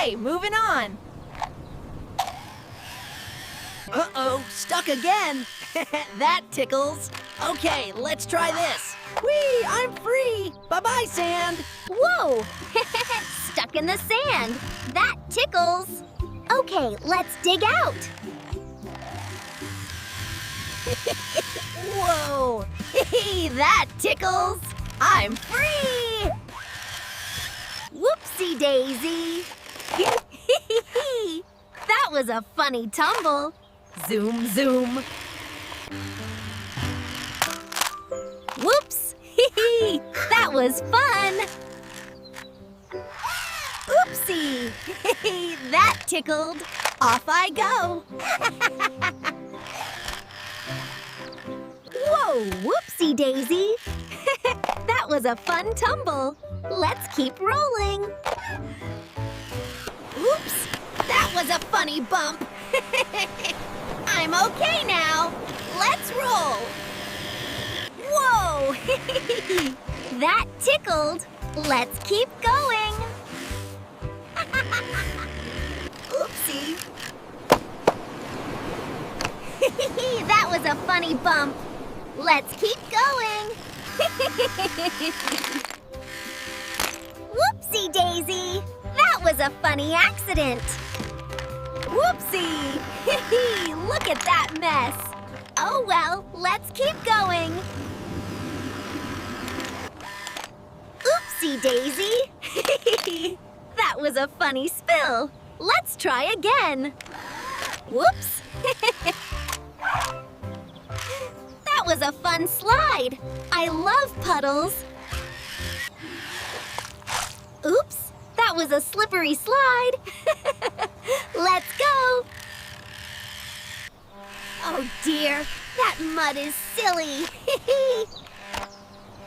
Okay, moving on. Uh-oh, stuck again. That tickles. Okay, let's try this. Whee, I'm free. Bye-bye, sand. Whoa! Stuck in the sand. That tickles. Okay, let's dig out. Whoa, that tickles. I'm free. Whoopsie daisy. That was a funny tumble. Zoom, zoom. Whoops! That was fun! Oopsie! That tickled. Off I go. Whoa, whoopsie daisy. That was a fun tumble. Let's keep rolling. Oops! That was a funny bump. I'm okay now. Let's roll. Whoa! That tickled. Let's keep going. Oopsie. That was a funny bump. Let's keep going. Whoopsie daisy. That was a funny accident. Whoopsie! Look at that mess. Oh well, let's keep going. Oopsie daisy. That was a funny spill. Let's try again. Whoops. That was a fun slide. I love puddles. Oops, that was a slippery slide. Let's go. Oh dear, that mud is silly.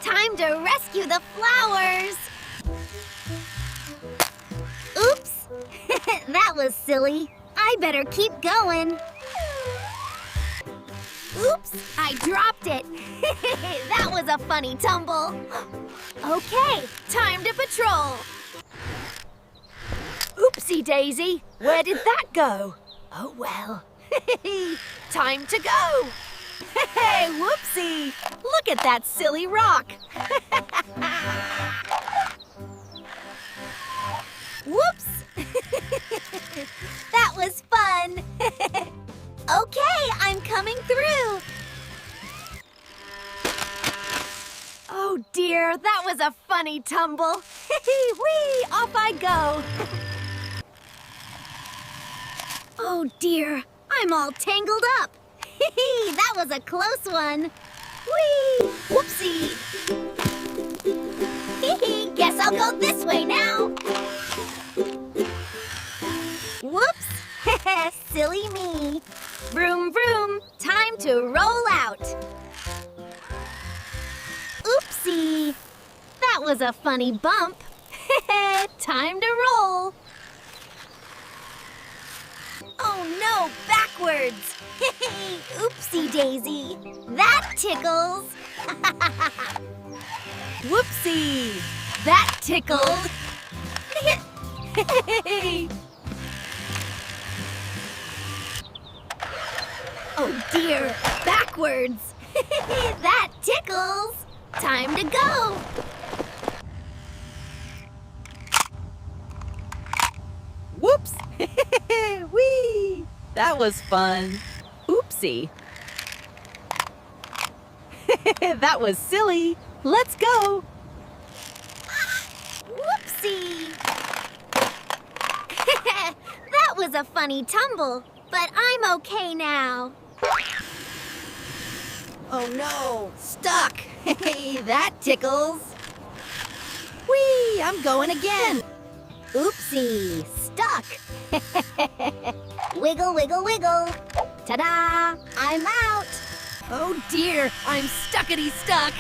Time to rescue the flowers. Oops, that was silly. I better keep going. Oops, I dropped it. That was a funny tumble. Okay, time to patrol. Oopsie daisy, where did that go? Oh well. Time to go. Hey, whoopsie! Look at that silly rock. Whoops! That was fun. Okay, I'm coming through. Oh dear, that was a funny tumble. Whee! Off I go. Oh dear, I'm all tangled up. That was a close one. Whee! Whoopsie! Guess I'll go this way now. Whoops! Silly me. Vroom, vroom. Time to roll out. Oopsie! That was a funny bump. Time to roll. Oh no, backwards! Oopsie daisy. That tickles. Whoopsie! That tickled. Oh dear, backwards. That tickles. Time to go. Whoops! Whee! That was fun. Oopsie. That was silly. Let's go. Whoopsie! That was a funny tumble, but I'm okay now. Oh no, stuck. That tickles. Whee! I'm going again. Oopsie, stuck. Wiggle, wiggle, wiggle. Ta-da! I'm out. Oh dear, I'm stuckity stuck.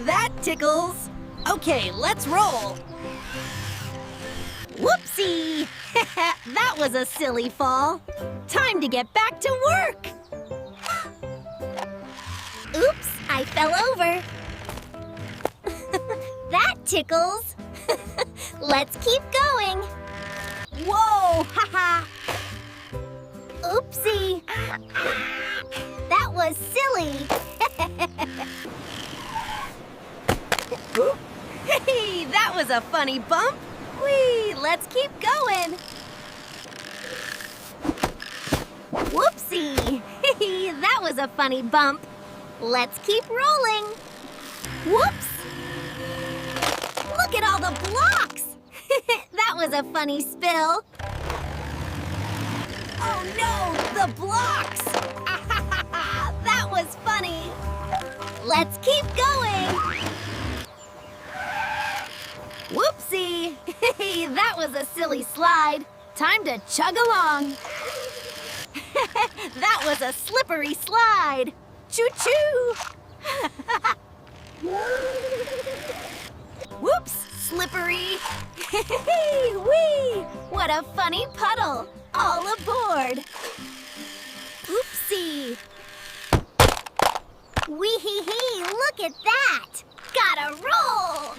That tickles. Okay, let's roll. Whoopsie! That was a silly fall. Time to get back to work. Oops, I fell over. That tickles. Let's keep going. Whoa! Haha! Oopsie! That was silly! Hey, that was a funny bump. Whee! Let's keep going. Whoopsie! That was a funny bump. Let's keep rolling. Whoops! Look at all the blocks! That was a funny spill. Oh no, the blocks! That was funny. Let's keep going. Whoopsie! That was a silly slide. Time to chug along. That was a slippery slide. Choo-choo! Whoops! Slippery! Whee! What a funny puddle! All aboard! Oopsie! Wee-hee-hee! Look at that! Gotta roll!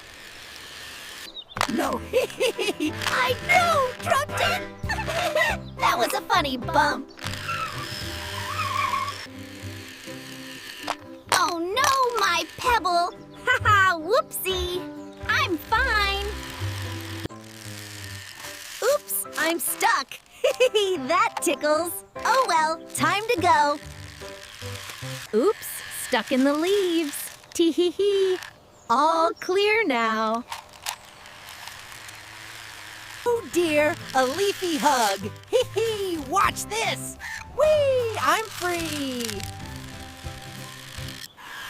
No! I know! Dropped it! That was a funny bump. Oh no, my pebble! Haha, whoopsie! I'm fine! Oops! I'm stuck! That tickles. Oh well, time to go. Oops! Stuck in the leaves. Tee-hee-hee. All clear now. Oh dear, a leafy hug. Hee-hee, watch this. Whee, I'm free.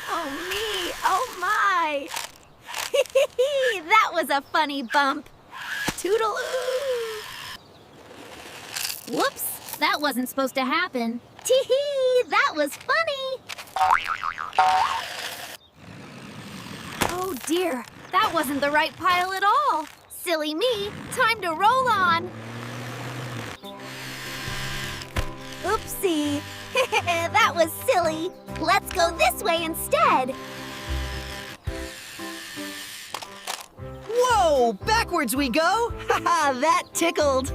Oh me, oh my. Hee-hee-hee, that was a funny bump. Toodaloo. Whoops, that wasn't supposed to happen. Tee-hee, that was funny! Oh dear, that wasn't the right pile at all. Silly me, time to roll on. Oopsie, That was silly. Let's go this way instead. whoa, backwards we go. Haha, that tickled.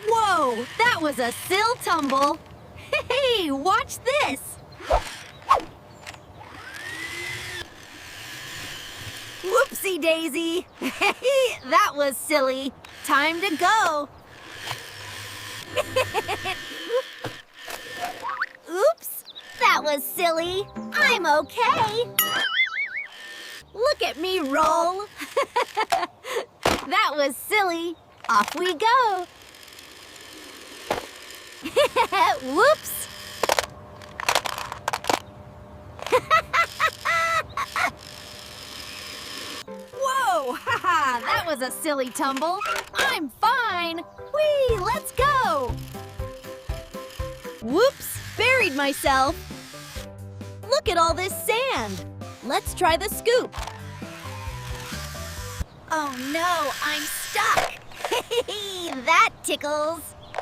Whoa, that was a sill tumble. Hey, watch this. Whoopsie daisy. That was silly. Time to go. Oops, that was silly. I'm okay. Look at me roll. That was silly. Off we go. Whoops. Whoa, haha, that was a silly tumble. I'm fine. Whee, let's go. Whoops, buried myself. Look at all this sand. Let's try the scoop. Oh no, I'm stuck. That tickles.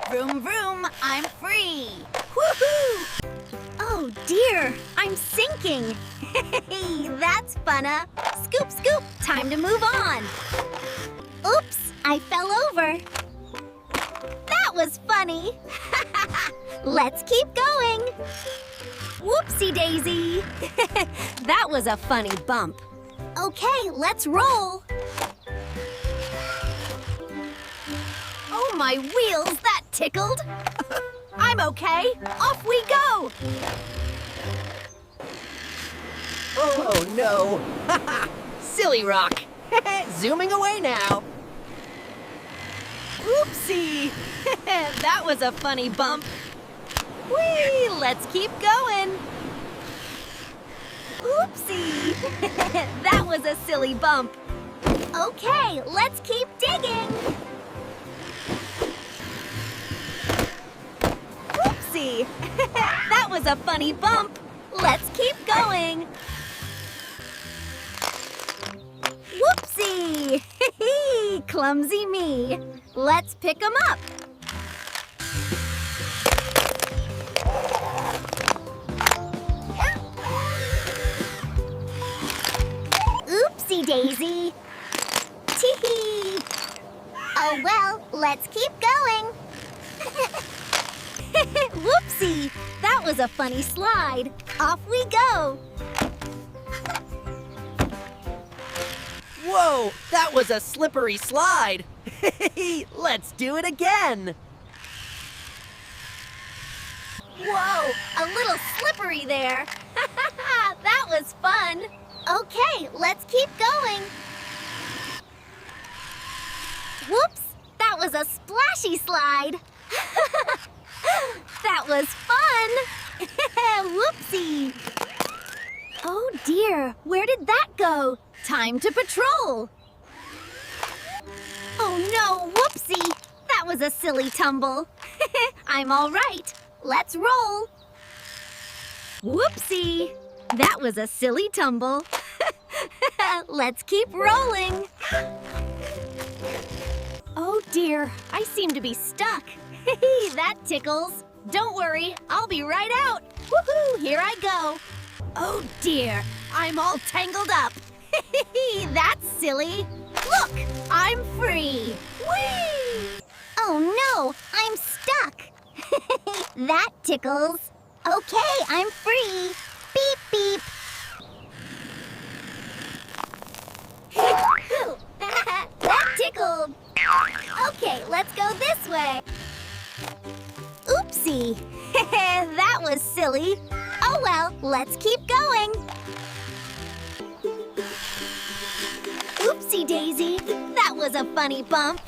Vroom vroom, I'm free. Woohoo! Oh dear, I'm sinking. That's funna. Scoop, scoop, time to move on. Oops, I fell over. That was funny. Let's keep going. Whoopsie daisy. That was a funny bump. Okay, let's roll. Oh, my wheels, that tickled. I'm okay. Off we go. Oh, no. Silly rock. Zooming away now. Oopsie. That was a funny bump. Whee, let's keep going. Oopsie. That was a silly bump. Okay, let's keep digging. Oopsie. That was a funny bump. Let's keep going. Whoopsie. Clumsy me. Let's pick 'em up. Oopsie daisy. Tee-hee. Oh well, let's keep going. Whoopsie! That was a funny slide. Off we go. Whoa, that was a slippery slide. Let's do it again. Whoa, a little slippery there. That was fun. Okay, let's keep going. Whoops, that was a splashy slide. That was fun. Whoopsie. Oh dear, where did that go? Time to patrol. Oh no, whoopsie. That was a silly tumble. I'm all right. Let's roll. Whoopsie. That was a silly tumble. Let's keep rolling. Oh dear, I seem to be stuck. That tickles. Don't worry, I'll be right out. Woohoo, here I go. Oh dear, I'm all tangled up. That's silly. Look, I'm free. Whee! Oh no, I'm stuck. That tickles. Okay, I'm free. Beep beep. That tickled. Okay, let's go this way. Oopsie. That was silly. Oh well, let's keep going. Oopsie daisy. That was a funny bump.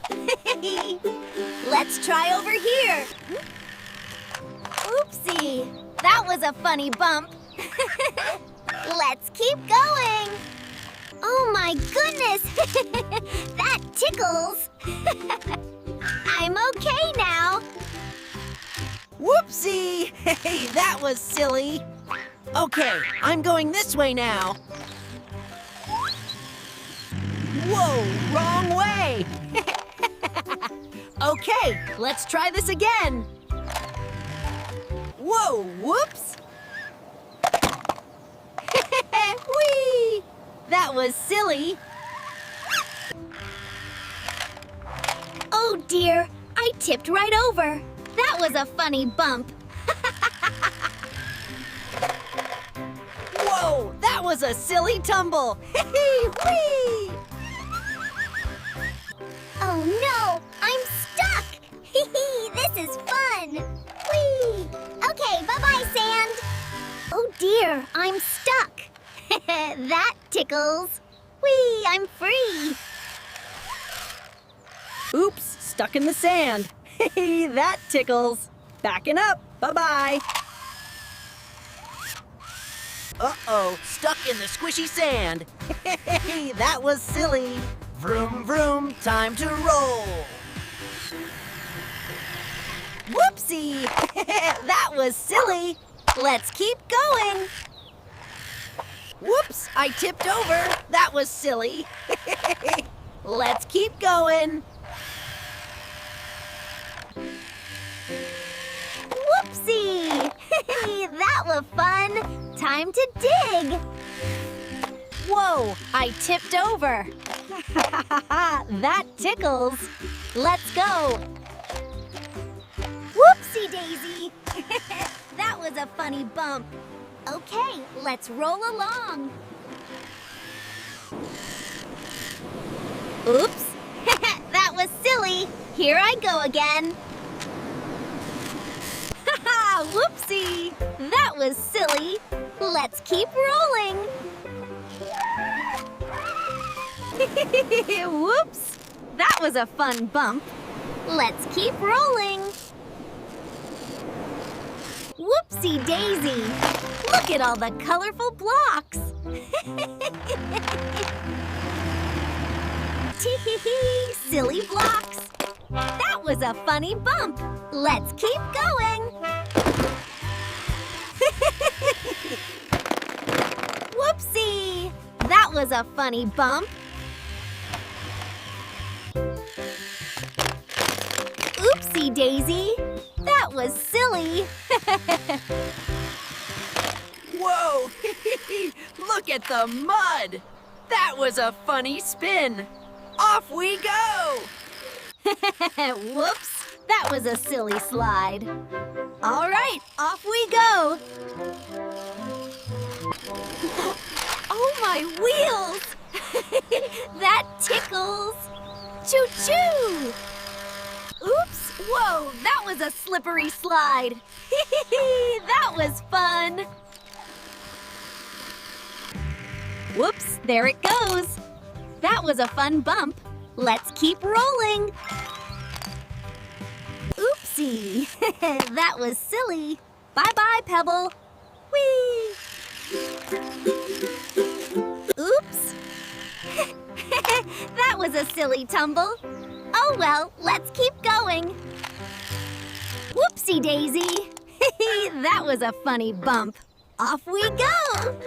Let's try over here. Oopsie. That was a funny bump. Let's keep going. Oh my goodness! That tickles. I'm okay now. Whoopsie! Hey, that was silly. Okay, I'm going this way now. Whoa, wrong way! Okay, let's try this again. Whoa, whoops! Whee! That was silly. Oh dear, I tipped right over. That was a funny bump. Whoa, that was a silly tumble. Whee! Oh no, I'm stuck. This is fun. Whee! Okay, bye-bye, sand. Oh dear, I'm stuck. That tickles. Whee, I'm free. Oops, stuck in the sand. That tickles. Backing up. Bye-bye. Uh-oh, stuck in the squishy sand. That was silly. Vroom, vroom, time to roll. Whoopsie! That was silly. Let's keep going. Whoops, I tipped over. That was silly. Let's keep going. Whoopsie! That was fun. Time to dig. Whoa, I tipped over. That tickles. Let's go. Whoopsie daisy. That was a funny bump. Okay, let's roll along. Oops. That was silly. Here I go again. Whoopsie! That was silly. Let's keep rolling. Whoops! That was a fun bump. Let's keep rolling. Whoopsie daisy! Look at all the colorful blocks. Tee-hee-hee, silly blocks. That was a funny bump. Let's keep going. Whoopsie! That was a funny bump. Oopsie daisy! That was silly. Whoa! Look at the mud! That was a funny spin. Off we go! Whoops, that was a silly slide. All right, off we go. Oh, my wheels! That tickles. Choo-choo! Oops, whoa, that was a slippery slide. That was fun. Whoops, there it goes. That was a fun bump. Let's keep rolling. Oopsie, that was silly. Bye-bye, Pebble. Whee! Oops. That was a silly tumble. Oh well, let's keep going. Whoopsie daisy. That was a funny bump. Off we go.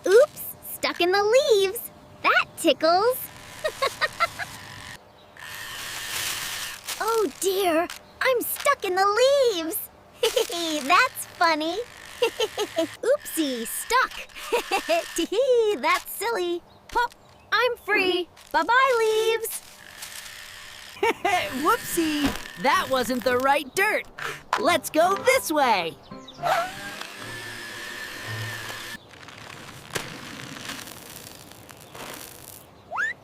Oops, stuck in the leaves. That tickles. Oh dear, I'm stuck in the leaves. That's funny. Oopsie, stuck. Tee-hee, that's silly. Pop, I'm free. Bye-bye, leaves. Whoopsie! That wasn't the right dirt. Let's go this way.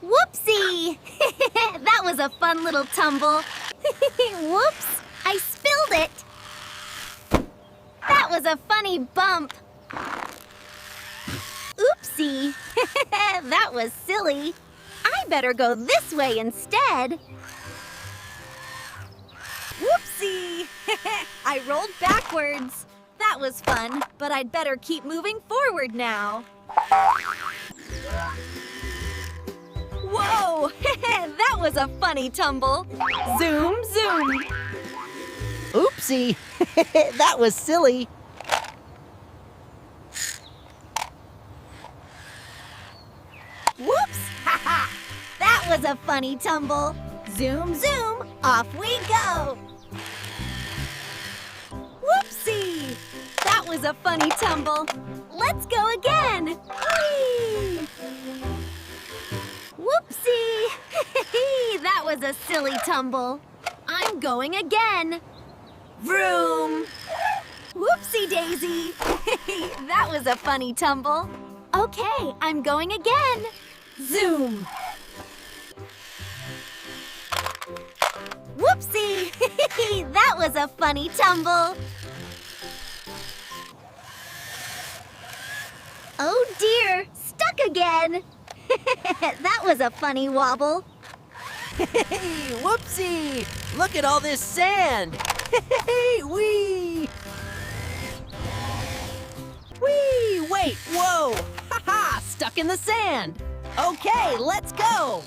Whoopsie! That was a fun little tumble. Whoops, I spilled it. That was a funny bump. Oopsie! That was silly. I better go this way instead. Whoopsie! I rolled backwards. That was fun, but I'd better keep moving forward now. Whoa! That was a funny tumble. Zoom, zoom. Oopsie! That was silly. Whoops! That was a funny tumble. Zoom, zoom. Off we go. Whoopsie! That was a funny tumble. Let's go again. Whee! Whoopsie! That was a silly tumble. I'm going again. Vroom! Whoopsie daisy! That was a funny tumble. Okay, I'm going again. Zoom! Whoopsie! That was a funny tumble. Oh dear, stuck again. That was a funny wobble. Hey, whoopsie! Look at all this sand. Wee! Wee! Wait, whoa! Ha-ha! Stuck in the sand. Okay, let's go.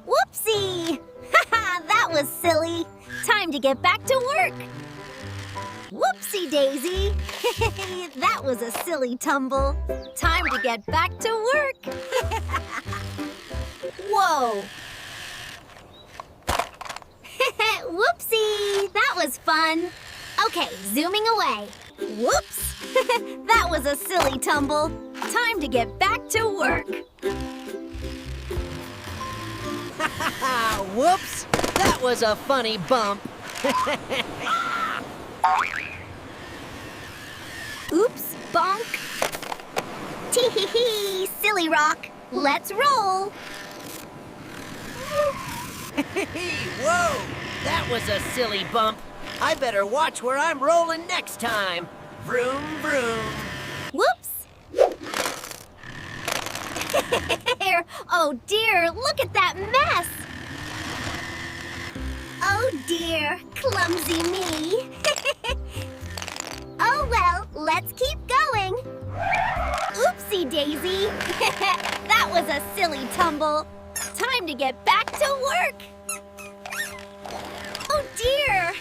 Whoopsie! That was silly. Time to get back to work. Whoopsie daisy! That was a silly tumble. Time to get back to work. Whoa! Whoopsie! That was fun. Okay, zooming away. Whoops! That was a silly tumble. Time to get back to work. Whoops! That was a funny bump. Oops, bonk. Tee-hee-hee, silly rock. Let's roll. Whoa! That was a silly bump. I better watch where I'm rolling next time. Vroom, vroom. Whoops! Oh dear, look at that mess! Oh dear, clumsy me. Oh well, let's keep going. Oopsie daisy. That was a silly tumble. Time to get back to work. Oh dear!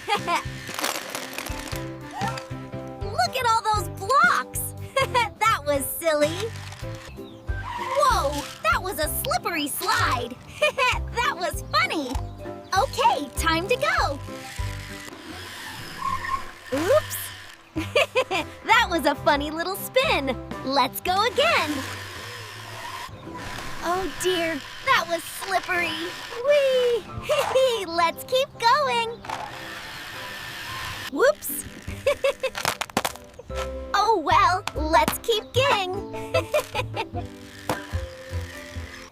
Look at all those blocks! That was silly. Whoa, that was a slippery slide. That was funny. Okay, time to go. Oops! That was a funny little spin. Let's go again. Oh dear, that was slippery. Whee! Let's keep going. Whoops. Oh well, let's keep going.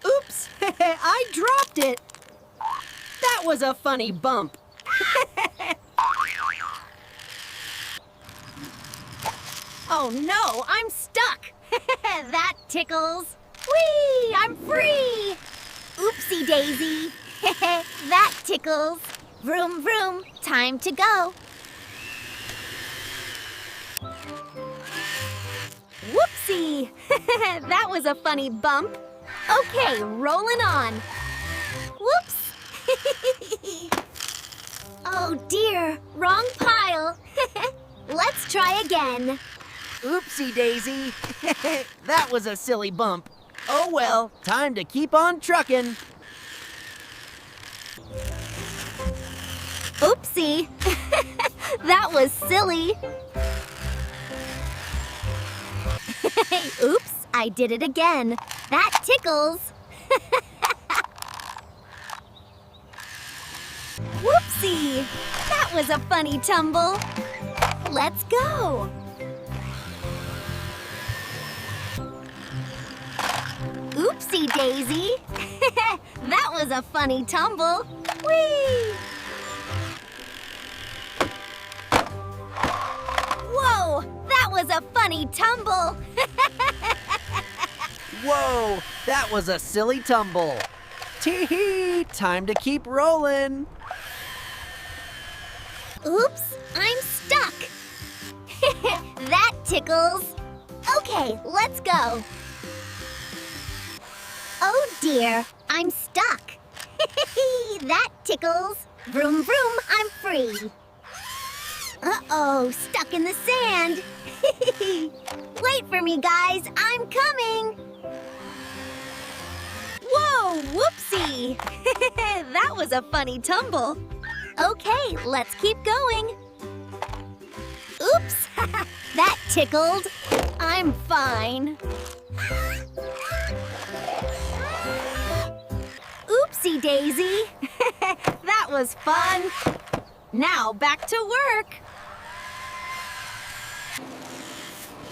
Oops, I dropped it. That was a funny bump. Oh no, I'm stuck. That tickles. Whee! I'm free. Oopsie daisy. That tickles. Vroom vroom, time to go. Whoopsie! That was a funny bump. Okay, rolling on. Whoops! Oh dear, wrong pile. Let's try again. Oopsie daisy. That was a silly bump. Oh well, time to keep on trucking. Oopsie! That was silly. Oops, I did it again. That tickles. Whoopsie! That was a funny tumble. Let's go. Oopsie daisy. That was a funny tumble. Whee! Whoa, that was a funny tumble. Whoa, that was a silly tumble. Tee-hee, time to keep rolling. Oops, I'm stuck. That tickles. Okay, let's go. Oh dear, I'm stuck. That tickles. Vroom vroom, I'm free. Uh-oh, stuck in the sand. Wait for me, guys, I'm coming. Whoa, whoopsie. That was a funny tumble. Okay, let's keep going. Oops, that tickled. I'm fine. Oopsie daisy. That was fun. Now back to work.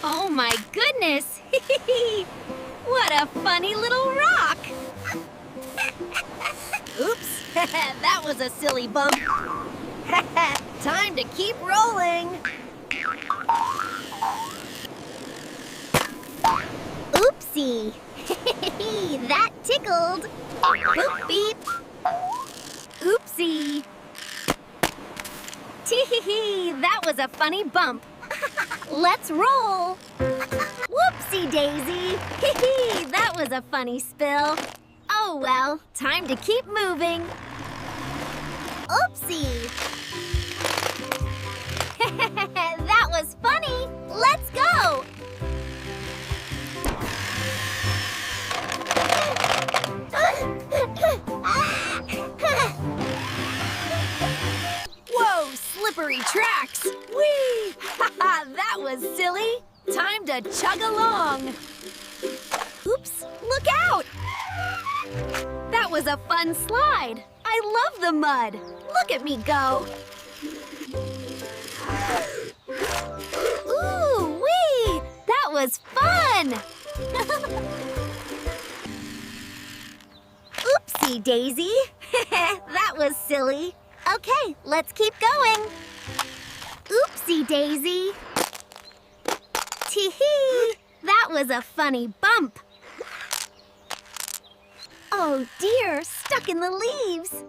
Oh my goodness. What a funny little rock. Oops, that was a silly bump. Time to keep rolling. Oopsie. That tickled. Boop beep. Oopsie. Tee-hee-hee, that was a funny bump. Let's roll. Whoopsie daisy. Hee-hee, that was a funny spill. Oh well, time to keep moving. Oopsie. That was funny. Let's go. Whoa, slippery tracks. Whee! That was silly. Time to chug along. Oops, look out. That was a fun slide. I love the mud. Look at me go. Ooh, wee! That was fun. Oopsie daisy. That was silly. Okay, let's keep going. Oopsie daisy. Tee-hee! That was a funny bump. Oh dear, stuck in the leaves.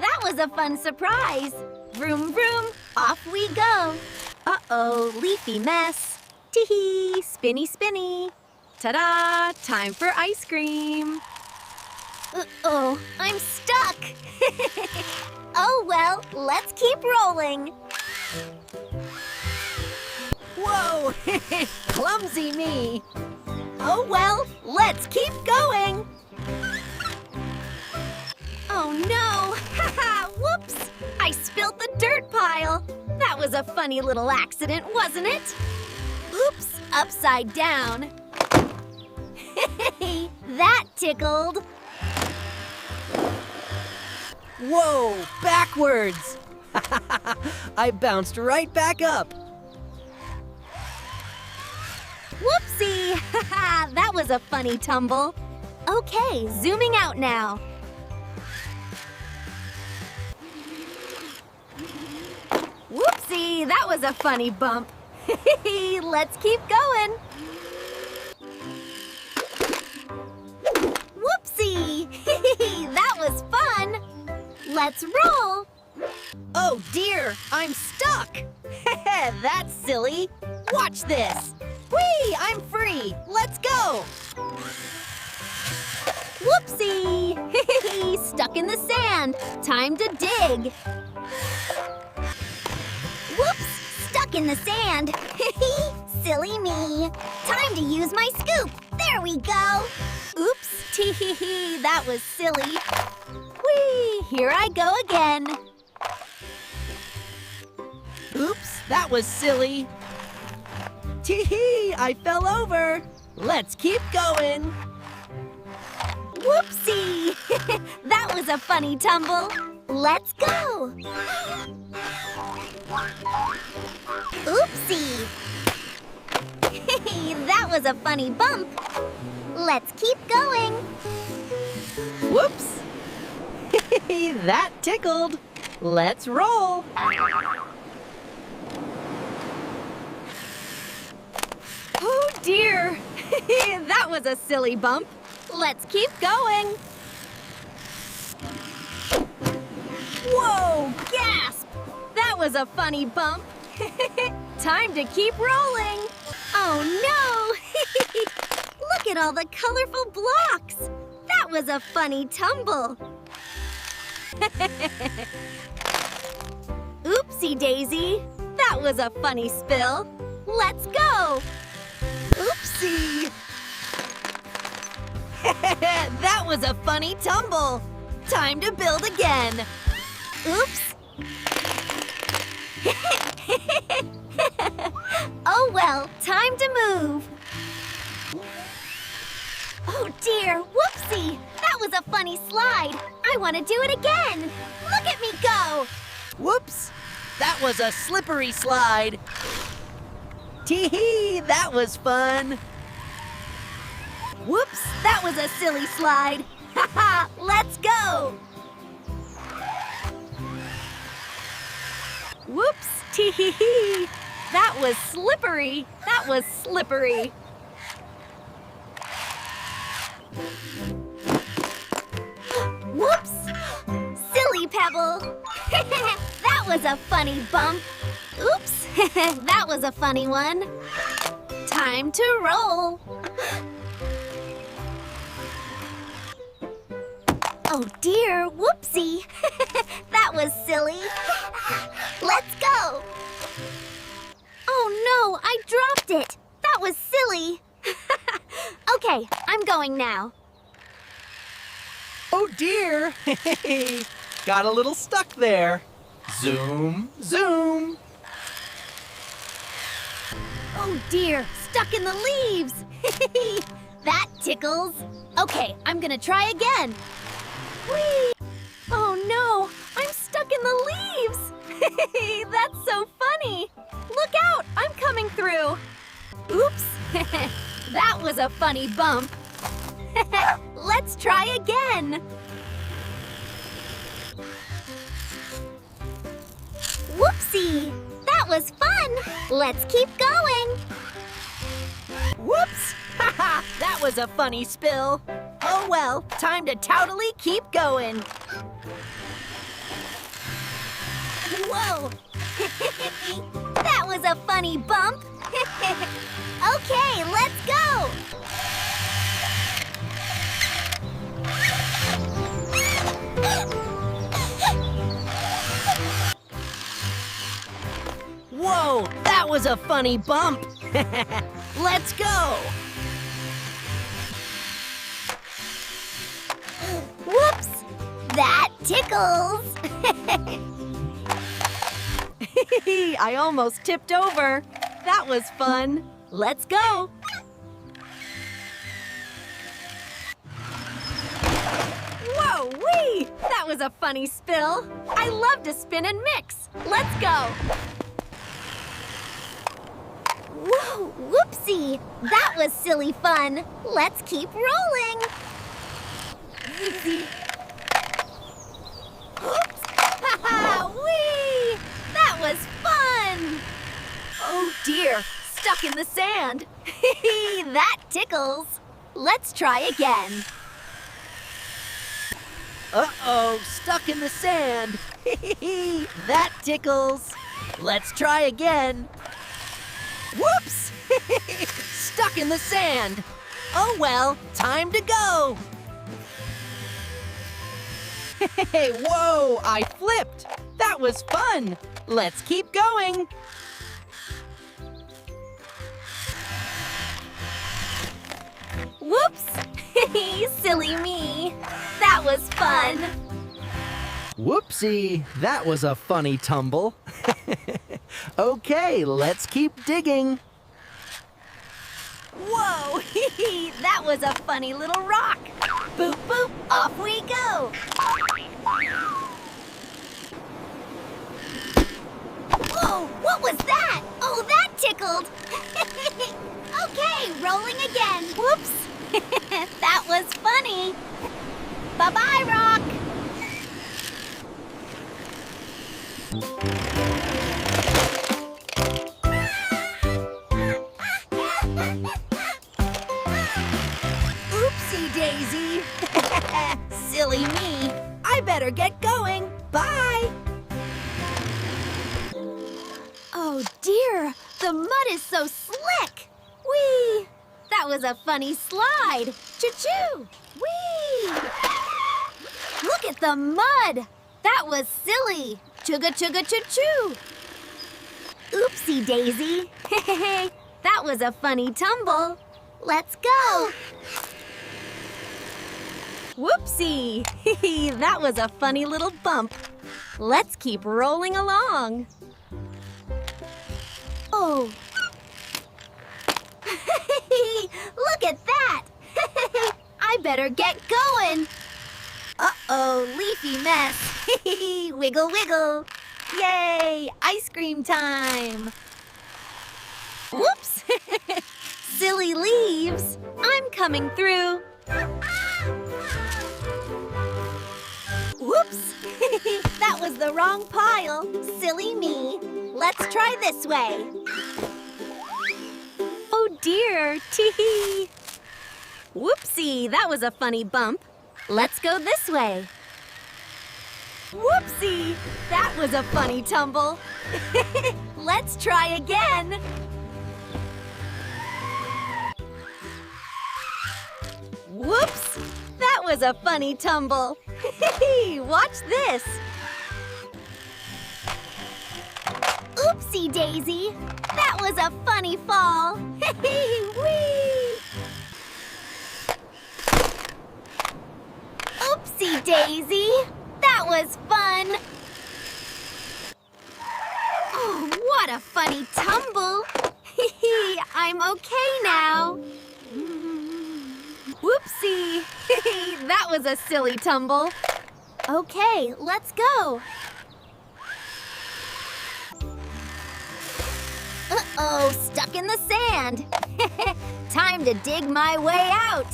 That was a fun surprise. Vroom vroom, off we go. Uh-oh, leafy mess. Tee-hee, spinny spinny. Ta-da, time for ice cream. Uh-oh, I'm stuck. Oh well, let's keep rolling. Whoa, clumsy me. Oh well, let's keep going. Oh no! Haha! Whoops! I spilled the dirt pile. That was a funny little accident, wasn't it? Oops, upside down. That tickled. Whoa, backwards! I bounced right back up. Whoopsie! That was a funny tumble. Okay, zooming out now. Whoopsie! That was a funny bump. Let's keep going. Whoopsie! That was fun. Let's roll. Oh dear, I'm stuck! That's silly. Watch this. Whee, I'm free. Let's go. Whoopsie! Stuck in the sand. Time to dig. Whoops! Stuck in the sand. Silly me. Time to use my scoop. There we go. Oops! Tee-hee-hee, that was silly. Whee! Here I go again. Oops, that was silly. Tee-hee, I fell over. Let's keep going. Whoopsie! That was a funny tumble. Let's go. Oopsie! That was a funny bump. Let's keep going. Whoops. That tickled. Let's roll. Oh dear! That was a silly bump. Let's keep going. Whoa! Gasp! That was a funny bump. Time to keep rolling. Oh no! Look at all the colorful blocks. That was a funny tumble. Oopsie daisy. That was a funny spill. Let's go. Oopsie. That was a funny tumble. Time to build again. Oops. Oh well, time to move. Oh dear, whoopsie. That was a funny slide. I want to do it again. Look at me go. Whoops. That was a slippery slide. Tee-hee, that was fun. Whoops, that was a silly slide. Haha, let's go. Whoops, tee-hee-hee. That was slippery. That was slippery. Whoops! Silly pebble. That was a funny bump. Oops, that was a funny one. Time to roll. Oh dear, whoopsie. That was silly. Let's go. Oh no, I dropped it. That was silly. Okay, I'm going now. Oh dear. Got a little stuck there. Zoom, zoom. Oh dear, stuck in the leaves. That tickles. Okay, I'm gonna try again. Whee! Oh no, I'm stuck in the leaves. That's so funny. Look out, I'm coming through. Oops, that was a funny bump. Let's try again. Whoopsie, that was fun. Let's keep going. Whoops. That was a funny spill. Oh well, time to totally keep going. Whoa! That was a funny bump. Okay, let's go. Whoa, that was a funny bump. Let's go. Whoops! That tickles. I almost tipped over. That was fun. Let's go. Whoa-wee! That was a funny spill. I love to spin and mix. Let's go. Whoa, whoopsie! That was silly fun. Let's keep rolling. Easy. Oops! Wee! That was fun! Oh dear, stuck in the sand. That tickles. Let's try again. Uh-oh, stuck in the sand. That tickles. Let's try again. Whoops! Stuck in the sand. Oh well, time to go. Hey, whoa, I flipped. That was fun. Let's keep going. Whoops! Silly me. That was fun. Whoopsie, that was a funny tumble. Okay, let's keep digging. Whoa! That was a funny little rock. Boop, boop, off we go. Whoa, what was that? Oh, that tickled. Okay, rolling again. Whoops! That was funny. Bye-bye, rock. Oopsie daisy. Silly me. I better get going. Bye. Oh dear, the mud is so slick. Whee! That was a funny slide. Choo-choo. Whee! Look at the mud. That was silly. Chugga chugga choo-choo. Oopsie daisy. That was a funny tumble. Let's go. Whoopsie! That was a funny little bump. Let's keep rolling along. Oh. Look at that. I better get going. Uh-oh, leafy mess. Wiggle, wiggle. Yay, ice cream time. Whoops. Silly leaves. I'm coming through. Whoops. That was the wrong pile. Silly me. Let's try this way. Oh dear, tee-hee. Whoopsie, that was a funny bump. Let's go this way. Whoopsie, that was a funny tumble. Let's try again. Whoops, that was a funny tumble. Watch this. Oopsie daisy. That was a funny fall. Whee! Oopsie daisy. That was fun. Oh, what a funny tumble. I'm okay now. Whoopsie. That was a silly tumble. Okay, let's go. Uh-oh, stuck in the sand. Time to dig my way out.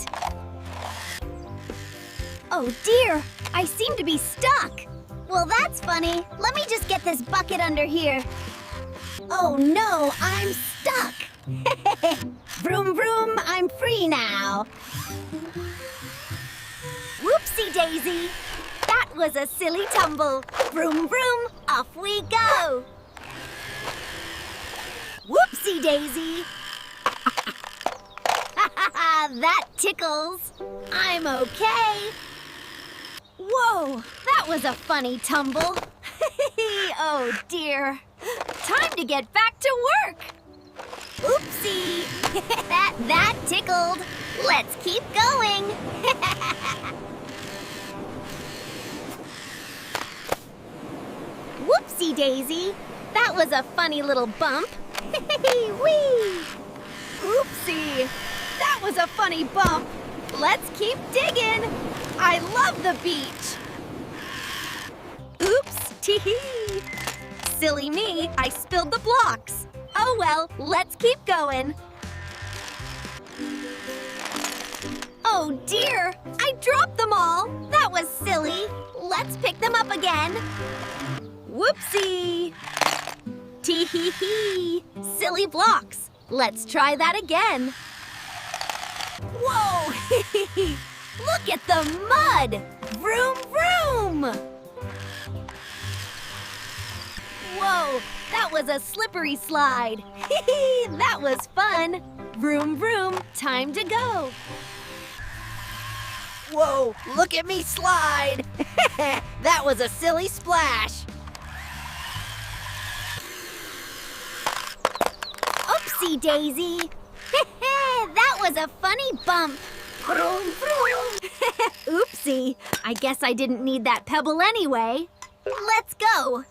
Oh dear, I seem to be stuck. Well, that's funny. Let me just get this bucket under here. Oh no, I'm stuck. Vroom, vroom, I'm free now. Whoopsie daisy. That was a silly tumble. Vroom, vroom, off we go. Whoopsie daisy. That tickles. I'm okay. Whoa, that was a funny tumble. Oh dear. Time to get back to work. Oopsie. That tickled. Let's keep going. Whoopsie daisy. That was a funny little bump. Whee! Oopsie! That was a funny bump. Let's keep digging. I love the beach. Oops, tee-hee. Silly me, I spilled the blocks. Oh well, let's keep going. Oh dear, I dropped them all. That was silly. Let's pick them up again. Whoopsie. Tee-hee-hee. Silly blocks. Let's try that again. Whoa! Look at the mud! Vroom, vroom! Whoa, that was a slippery slide. That was fun. Vroom, vroom, time to go. Whoa, look at me slide! That was a silly splash! Oopsie daisy. That was a funny bump. Vroom, vroom. Oopsie, I guess I didn't need that pebble anyway. Let's go.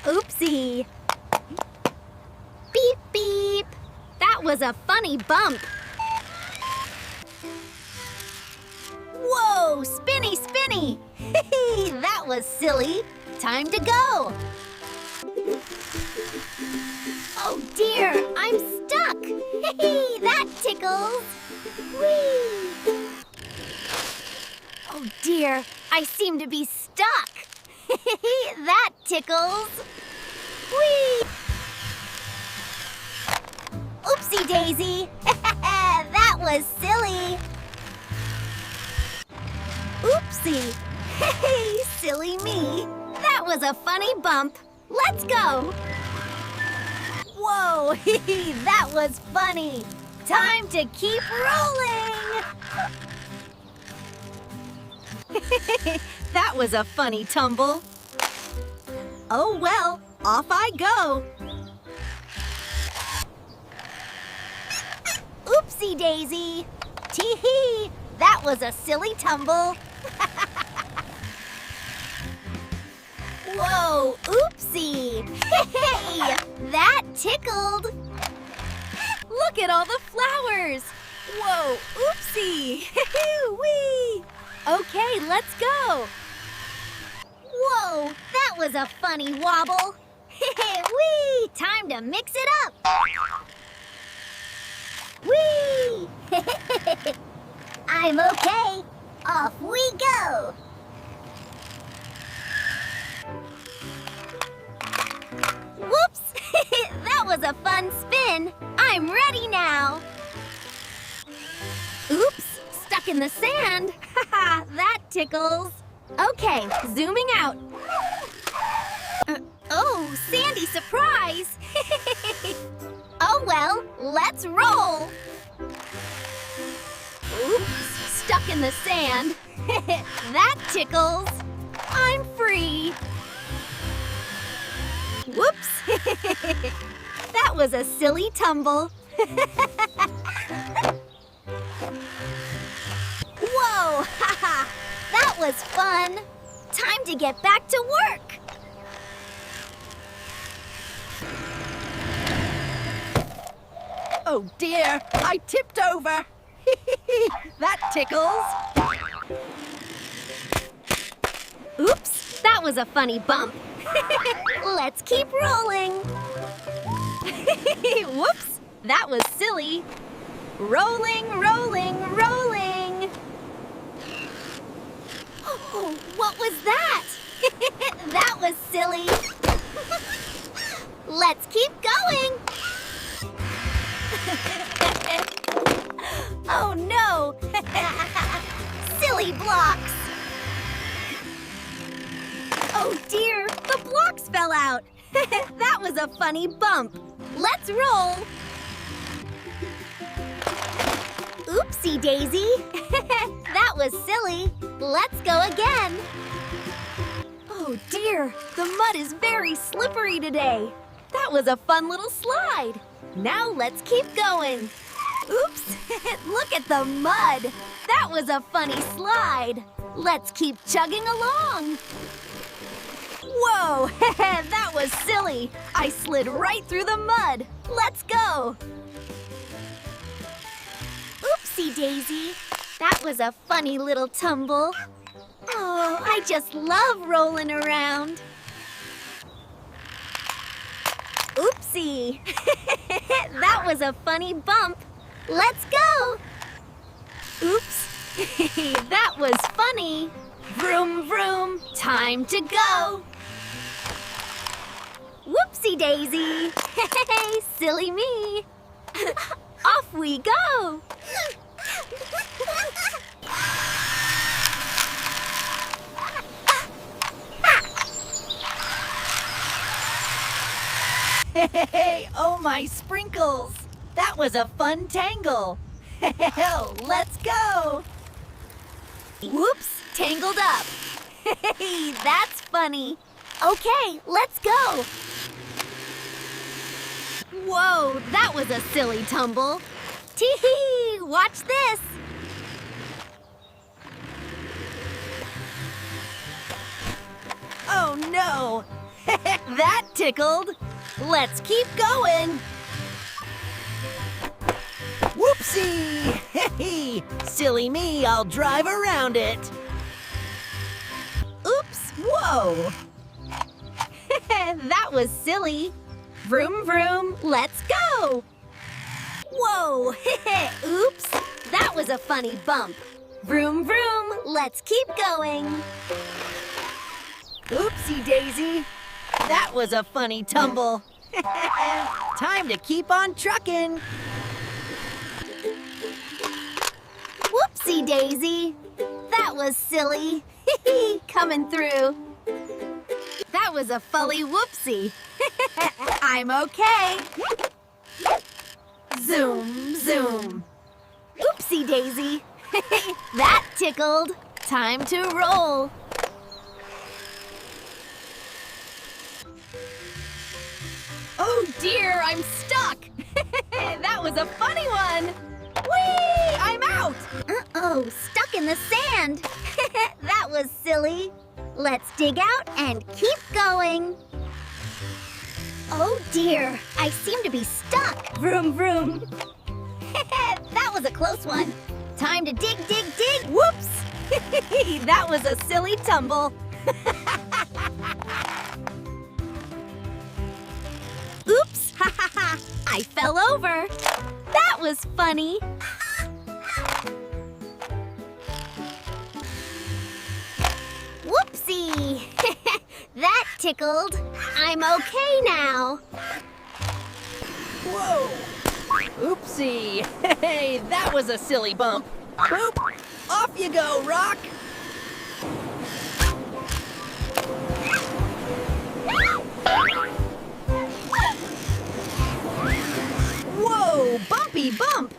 Oopsie. Beep, beep. That was a funny bump. Whoa, spinny, spinny. That was silly. Time to go. Oh dear, I'm stuck. That tickles. Whee! Oh dear, I seem to be stuck. That tickles. Whee! Oopsie daisy. That was silly. Oopsie. Silly me. That was a funny bump. Let's go. Whoa, that was funny. Time to keep rolling. That was a funny tumble. Oh well, off I go. Oopsie daisy. Tee-hee, that was a silly tumble. Whoa, oopsie. Hey, that tickled. Look at all the flowers. Whoa, oopsie. Whee. Okay, let's go. Whoa, that was a funny wobble. Whee, time to mix it up. Whee! I'm okay. Off we go. Whoops! That was a fun spin. I'm ready now. Oops, stuck in the sand. Haha, that tickles. Okay, zooming out. Oh, Sandy surprise. Oh well, let's roll. Oops, stuck in the sand. That tickles. I'm free. Whoops! That was a silly tumble. Whoa! Haha! That was fun. Time to get back to work. Oh dear, I tipped over. That tickles. Oops! That was a funny bump. Let's keep rolling. Whoops! That was silly. Rolling, rolling, rolling. Oh, what was that? That was silly. Let's keep going. Oh no! Silly blocks. Oh dear, the blocks fell out. That was a funny bump. Let's roll. Oopsie daisy. That was silly. Let's go again. Oh dear, the mud is very slippery today. That was a fun little slide. Now let's keep going. Oops, look at the mud. That was a funny slide. Let's keep chugging along. Whoa, Whoa, that was silly. I slid right through the mud. Let's go. Oopsie daisy. That was a funny little tumble. Oh, I just love rolling around. Oopsie. That was a funny bump. Let's go. Oops. That was funny. Vroom, vroom. Time to go. Whoopsie daisy. Hey, silly me. Off we go. Hey, oh my sprinkles! That was a fun tangle. Let's go! Whoops, tangled up. Hey, that's funny. Okay, let's go. Whoa, that was a silly tumble. Tee-hee, watch this. Oh no! That tickled! Let's keep going! Whoopsie! Hey, silly me, I'll drive around it. Oops! Whoa! That was silly. Vroom, vroom, let's go. Whoa, oops, that was a funny bump. Vroom, vroom, let's keep going. Oopsie daisy! That was a funny tumble. Time to keep on trucking. Whoopsie daisy, that was silly. Coming through. That was a fully whoopsie. I'm okay. Zoom, zoom. Oopsie daisy. That tickled. Time to roll. Oh dear, I'm stuck. That was a funny one. Whee! I'm out. Uh-oh, stuck in the sand. That was silly. Let's dig out and keep going. Oh dear, I seem to be stuck. Vroom, vroom. That was a close one. Time to dig, dig, dig. Whoops! That was a silly tumble. Oops, ha ha ha. I fell over. That was funny. Whoopsie. That tickled. I'm okay now. Whoa! Oopsie! Hey, that was a silly bump. Boop! Off you go, Rock! Whoa, bumpy bump.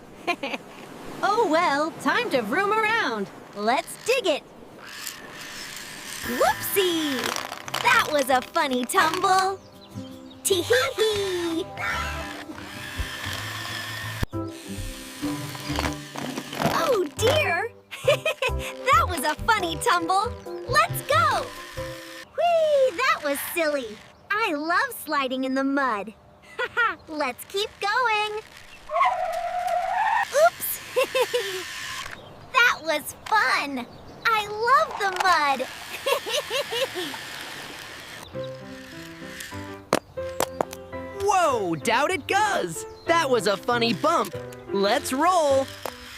Oh well, time to vroom around. Let's dig it. Whoopsie! That was a funny tumble. Tee-hee-hee! Oh dear! That was a funny tumble. Let's go! Whee! That was silly. I love sliding in the mud. Haha! Let's keep going. Oops! That was fun. I love the mud. Whoa, doubt it does! That was a funny bump. Let's roll.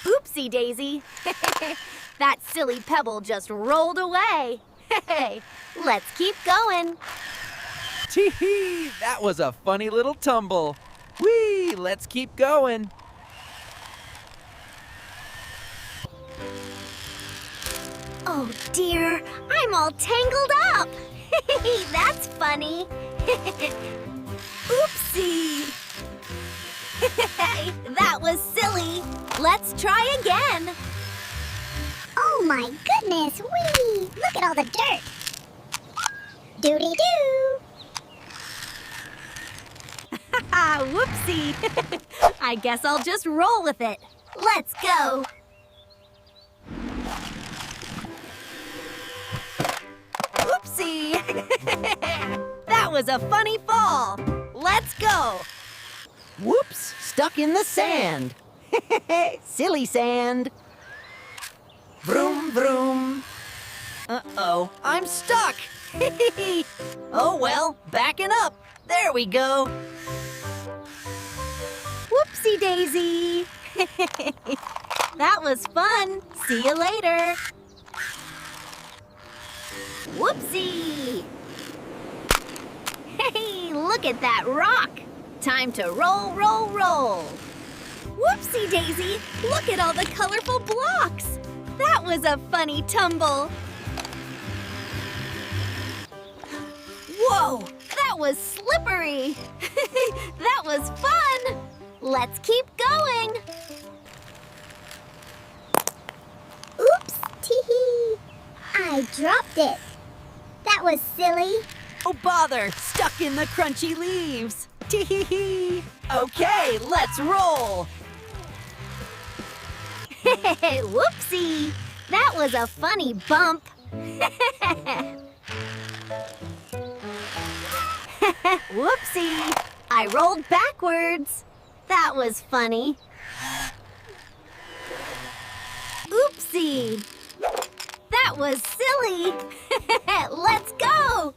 Oopsie daisy. That silly pebble just rolled away. Hey, let's keep going. Tee-hee! That was a funny little tumble. Whee! Let's keep going. Oh dear, I'm all tangled up. That's funny. Oopsie. That was silly. Let's try again. Oh my goodness, wee! Look at all the dirt. Doody-doo! Whoopsie. I guess I'll just roll with it. Let's go. Oopsie! was a funny fall. Let's go. Whoops, stuck in the sand. Silly sand. Vroom, vroom. Uh-oh, I'm stuck. Oh well, backing up. There we go. Whoopsie daisy. That was fun. See you later. Whoopsie. Hey, look at that rock. Time to roll, roll, roll. Whoopsie daisy, look at all the colorful blocks. That was a funny tumble. Whoa, that was slippery. That was fun. Let's keep going. Oops, tee-hee. I dropped it. That was silly. Oh bother, stuck in the crunchy leaves. Tee-hee-hee. Okay, let's roll. Whoopsie! That was a funny bump. Whoopsie! I rolled backwards. That was funny. Oopsie! That was silly. Let's go!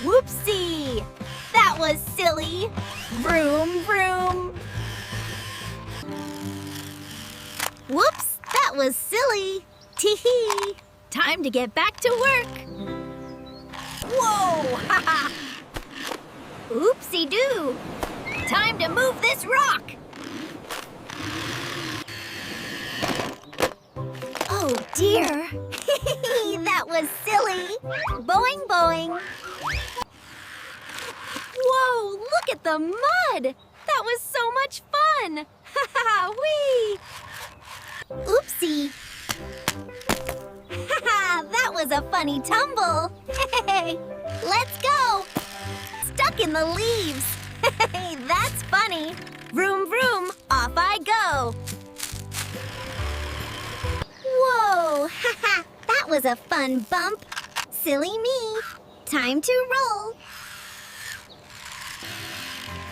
Whoopsie! That was silly. Vroom, vroom. Whoops, that was silly. Tee-hee. Time to get back to work. Whoa! Ha ha! Oopsie-doo. Time to move this rock. Oh dear. That was silly. Boing, boing. Whoa, look at the mud! That was so much fun! Ha ha, whee! Oopsie! Ha ha, that was a funny tumble! Hey, let's go! Stuck in the leaves! Hey, that's funny! Vroom, vroom, off I go! Whoa! Ha ha, that was a fun bump! Silly me! Time to roll!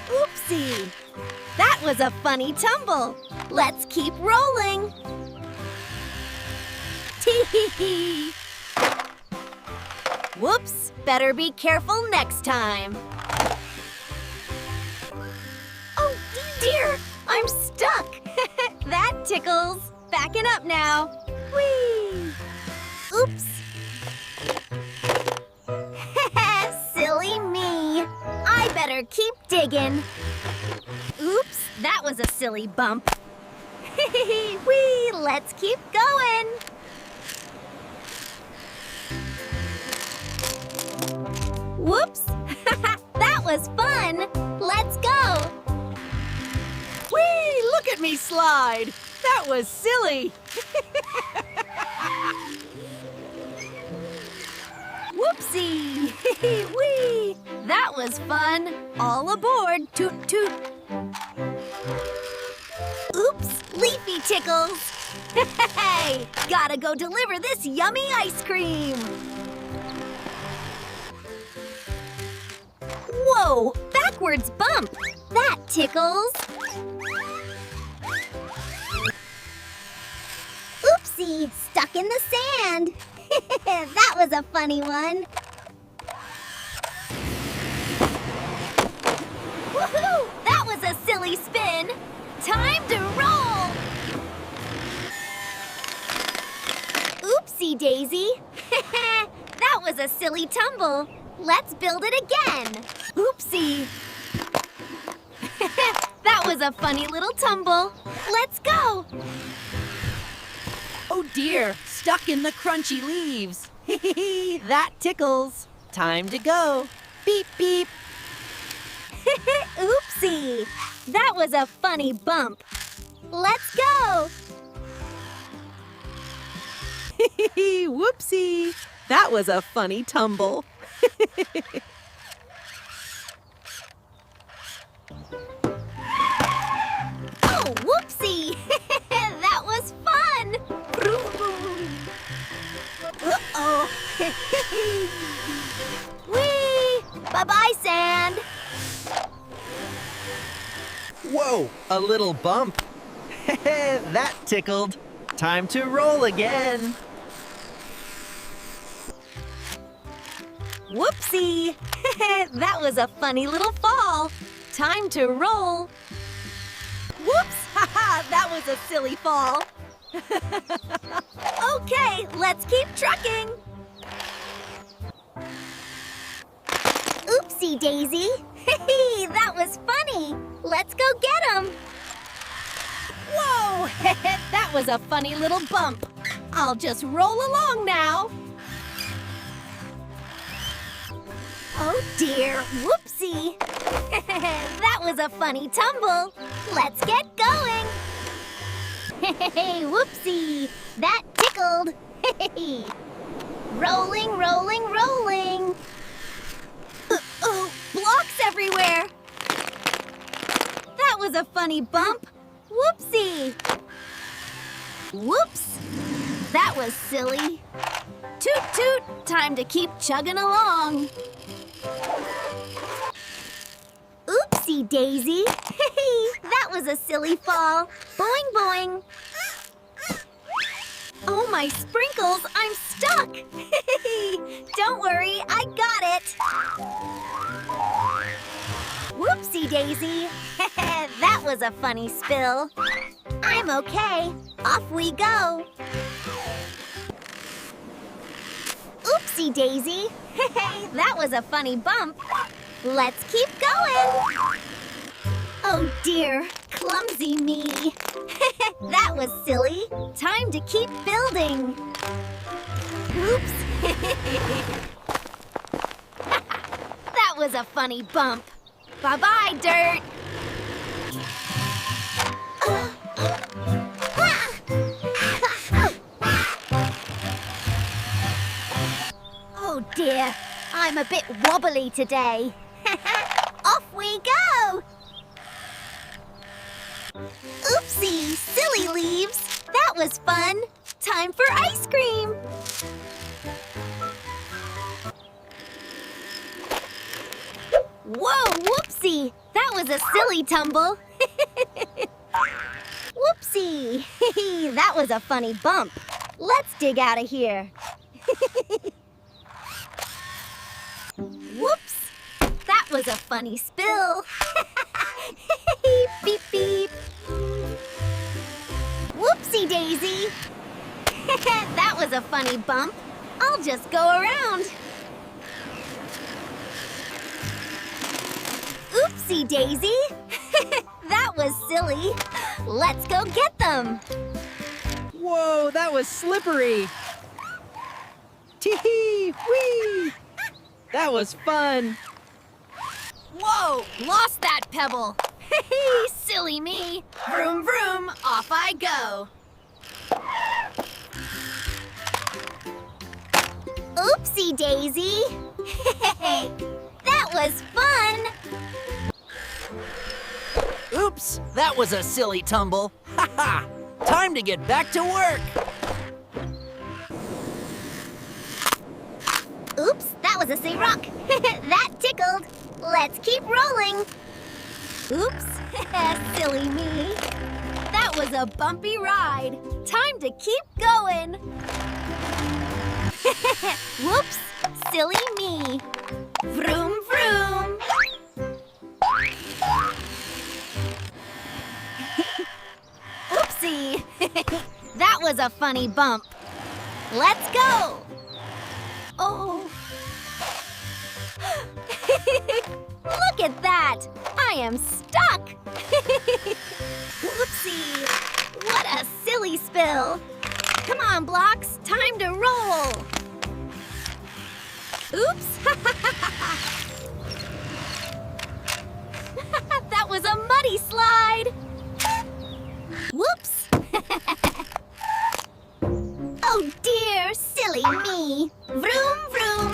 Oopsie! That was a funny tumble. Let's keep rolling. Tee-hee-hee. Whoops! Better be careful next time. Oh dear! I'm stuck. That tickles. Backing up now. Whee! Oops! Silly me. I better keep digging. Oops, that was a silly bump. Whee, let's keep going. Whoops, that was fun. Let's go. Whee! Look at me slide. That was silly. Whoopsie! Whee! That was fun. All aboard. Toot toot. Oops, leafy tickles. Hey, gotta go deliver this yummy ice cream. Whoa, backwards bump. That tickles. Oopsie, stuck in the sand. That was a funny one. Woohoo! That was a silly spin. Time to roll. Oopsie daisy. That was a silly tumble. Let's build it again. Oopsie. That was a funny little tumble. Let's go. Oh dear, stuck in the crunchy leaves. That tickles. Time to go. Beep, beep. Oopsie. That was a funny bump. Let's go. Whoopsie. That was a funny tumble. Oh, whoopsie. That was fun. Uh-oh. go. Whee! Bye-bye, sand. Whoa, a little bump. That tickled. Time to roll again. Whoopsie! That was a funny little fall. Time to roll. Whoops! Haha, that was a silly fall. Okay, let's keep trucking. Oopsie daisy. Hey, that was funny. Let's go get him. Whoa! That was a funny little bump. I'll just roll along now. Oh dear, whoopsie. That was a funny tumble. Let's get going. Hey, whoopsie. That tickled. Rolling, rolling, rolling. Oh, blocks everywhere. That was a funny bump. Whoopsie. Whoops. That was silly. Toot toot, time to keep chugging along. Oopsie daisy. That was a silly fall. Boing boing. Oh my sprinkles, I'm stuck. Don't worry, I got it. Whoopsie daisy. That was a funny spill. I'm okay. Off we go. Oopsie daisy. That was a funny bump. Let's keep going. Oh dear, clumsy me. That was silly. Time to keep building. Oops. That was a funny bump. Bye-bye, dirt. Oh dear, I'm a bit wobbly today. Off we go! Oopsie, silly leaves. That was fun. Time for ice cream. Whoa, whoopsie. That was a silly tumble. Whoopsie. That was a funny bump. Let's dig out of here. Whoops. That was a funny spill. Beep, beep. Whoopsie daisy. That was a funny bump. I'll just go around. Oopsie daisy. That was silly. Let's go get them. Whoa, that was slippery. Tee-hee, whee! That was fun. Whoa, lost that pebble. Silly me. Vroom, vroom, off I go. Oopsie daisy. That was fun. Oops, that was a silly tumble. Ha ha! Time to get back to work. Oops, that was a silly rock. That tickled. Let's keep rolling. Oops, silly me. That was a bumpy ride. Time to keep going. Whoops, silly me. Vroom, vroom. Oopsie. That was a funny bump. Let's go. Oh. Look at that! I am stuck! Whoopsie! What a silly spill! Come on, blocks, time to roll! Oops! That was a muddy slide! Whoops! Oh dear, silly me! Vroom, vroom!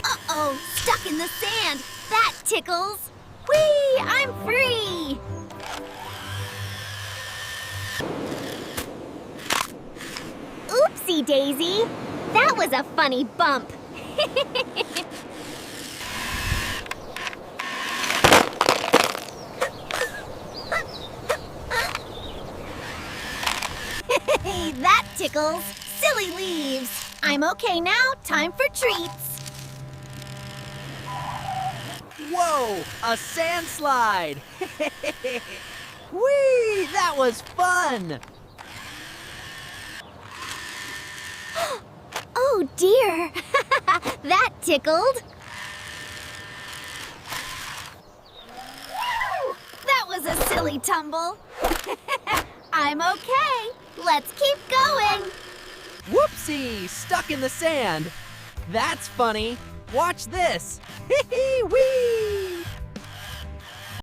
Uh-oh, stuck in the sand. That tickles. Whee! I'm free! funny, Daisy. That was a funny bump. Hey, that tickles. Silly leaves. I'm okay now. Time for treats. Whoa, a sand slide! Whee, that was fun! Oh dear. That tickled. That was a silly tumble. I'm okay. Let's keep going. Whoopsie, stuck in the sand. That's funny. Watch this. Whee!